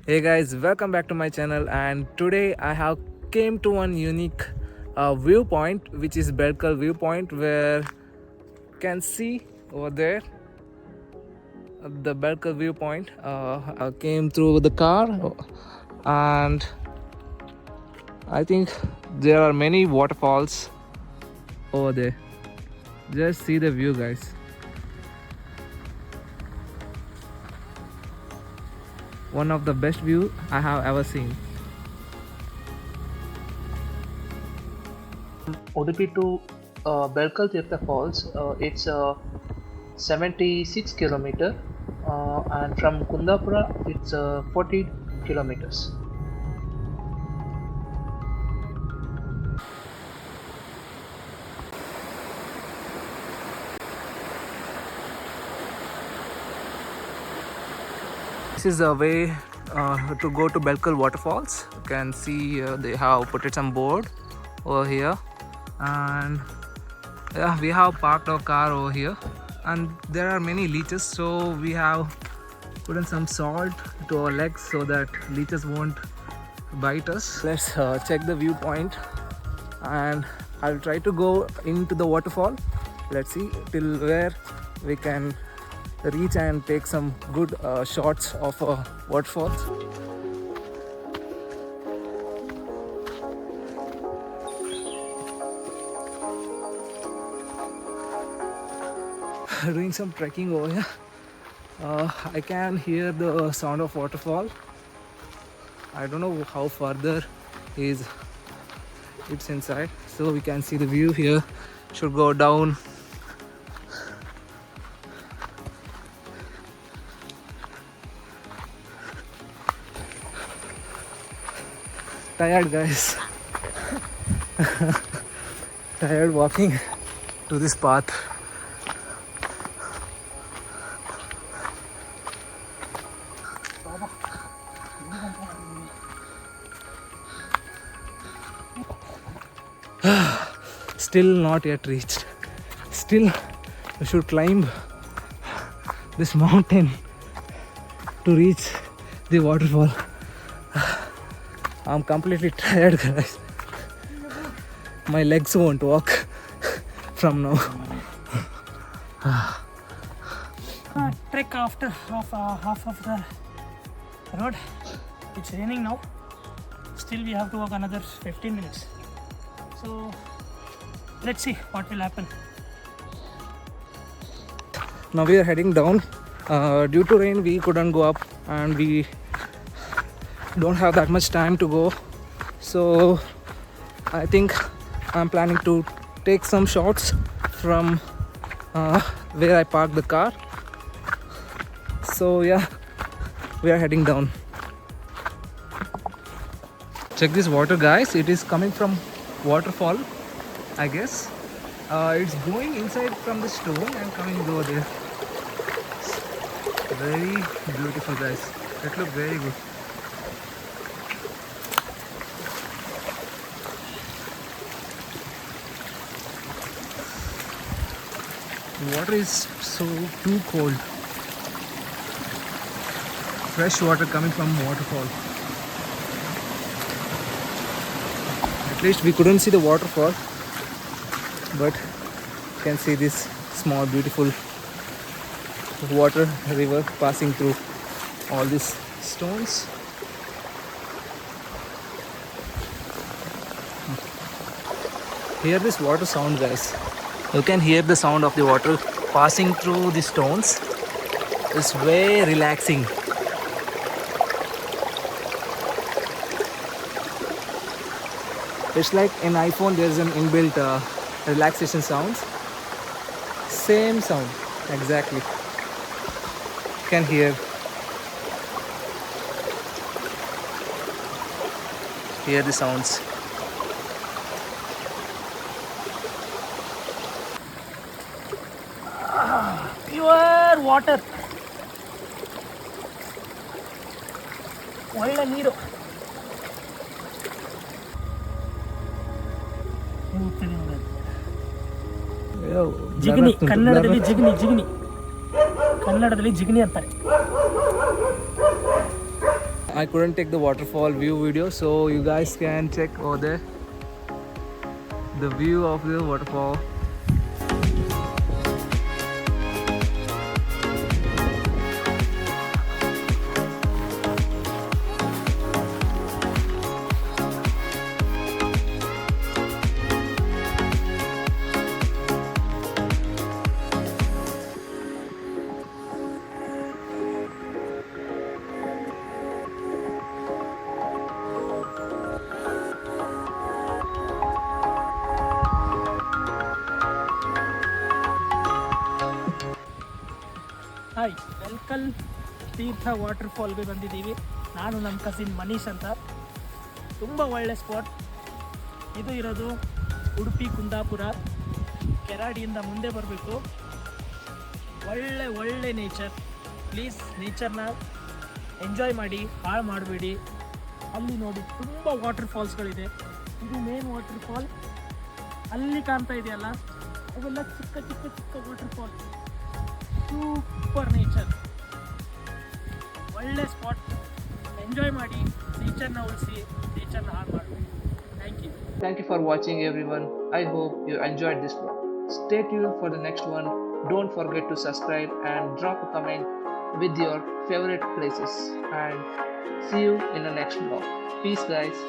Hey guys, welcome back to my channel, and today I have came to one unique viewpoint, which is Belakal viewpoint, where you can see over there the Belakal viewpoint. I came through the car, and I think there are many waterfalls over there. Just see the view, guys. One of the best view I have ever seen. Udupi to Belakal Theertha Falls, it's 76 kilometer, and from Kundapura it's 40 kilometers. This is the way to go to Belakal Waterfalls. You can see they have put it some board over here, and yeah, we have parked our car over here, and there are many leeches, so we have put in some salt to our legs so that leeches won't bite us. Let's check the viewpoint, and I'll try to go into the waterfall. Let's see till where we can reach and take some good shots of waterfalls. Doing some trekking over here. I can hear the sound of waterfall. I don't know how further is it's inside, so we can see the view here. Should go down. Tired, guys. Tired walking to this path. Still not yet reached. Still we should climb this mountain to reach the waterfall. I'm completely tired, guys. My legs won't walk from now. Trek after half of the road. It's raining now. Still we have to walk another 15 minutes. So let's see what will happen. Now we are heading down. Due to rain we couldn't go up, and we don't have that much time to go, so I think I'm planning to take some shots from where I parked the car. So yeah, we are heading down. Check this water, guys. It is coming from waterfall, I guess. It's going inside from the stone and coming over there. Very beautiful, guys. That looks very good. The water is so too cold. Fresh water coming from waterfall. At least we couldn't see the waterfall, but you can see this small beautiful water river passing through all these stones. Hear this water sound, guys. You can hear the sound of the water passing through the stones. It's very relaxing. It's like in iPhone there's an inbuilt relaxation sounds. Same sound, exactly. You can hear the sounds. Pure water. ಒಳ್ಳೆ ನೀರು. ಜಿಗಣಿ, ಕನ್ನಡದಲ್ಲಿ ಜಿಗಣಿ ಅಂತಾರೆ. I couldn't take the waterfall view video, so you guys can check over there the view of the waterfall. Hi, Belkal Theertha ವಾಟರ್ಫಾಲ್ಗೆ ಬಂದಿದ್ದೀವಿ. ನಾನು ನಮ್ಮ cousin Manish ಅಂತ. ತುಂಬ ಒಳ್ಳೆ ಸ್ಪಾಟ್ ಇದು. ಇರೋದು ಉಡುಪಿ ಕುಂದಾಪುರ ಕೆರಾಡಿಯಿಂದ ಮುಂದೆ ಬರಬೇಕು. ಒಳ್ಳೆ ನೇಚರ್. ಪ್ಲೀಸ್ ನೇಚರ್ನ ಎಂಜಾಯ್ ಮಾಡಿ, ಹಾಳು ಮಾಡಬೇಡಿ. ಅಲ್ಲಿ ನೋಡಿ ತುಂಬ ವಾಟರ್ಫಾಲ್ಸ್ಗಳಿದೆ. ಇದು ಮೇನ್ ವಾಟರ್ಫಾಲ್. ಅಲ್ಲಿ ಕಾಣ್ತಾ ಇದೆಯಲ್ಲ, ಅವೆಲ್ಲ ಚಿಕ್ಕ ವಾಟರ್ಫಾಲ್. ಸೂಪರ್ ನೇಚರ್, ಒಳ್ಳೆ ಸ್ಪಾಟ್. ಎಂಜಾಯ್ ಮಾಡಿ, ನೇಚರ್ನ ಉಳಿಸಿ, ನೇಚರ್ನ ಹಾಳು ಮಾಡಬೇಡಿ. Thank you. Thank you for watching everyone. I hope you enjoyed this vlog. Stay tuned for the next one. Don't forget to subscribe and drop a comment with your favorite places. And see you in the next vlog. Peace guys.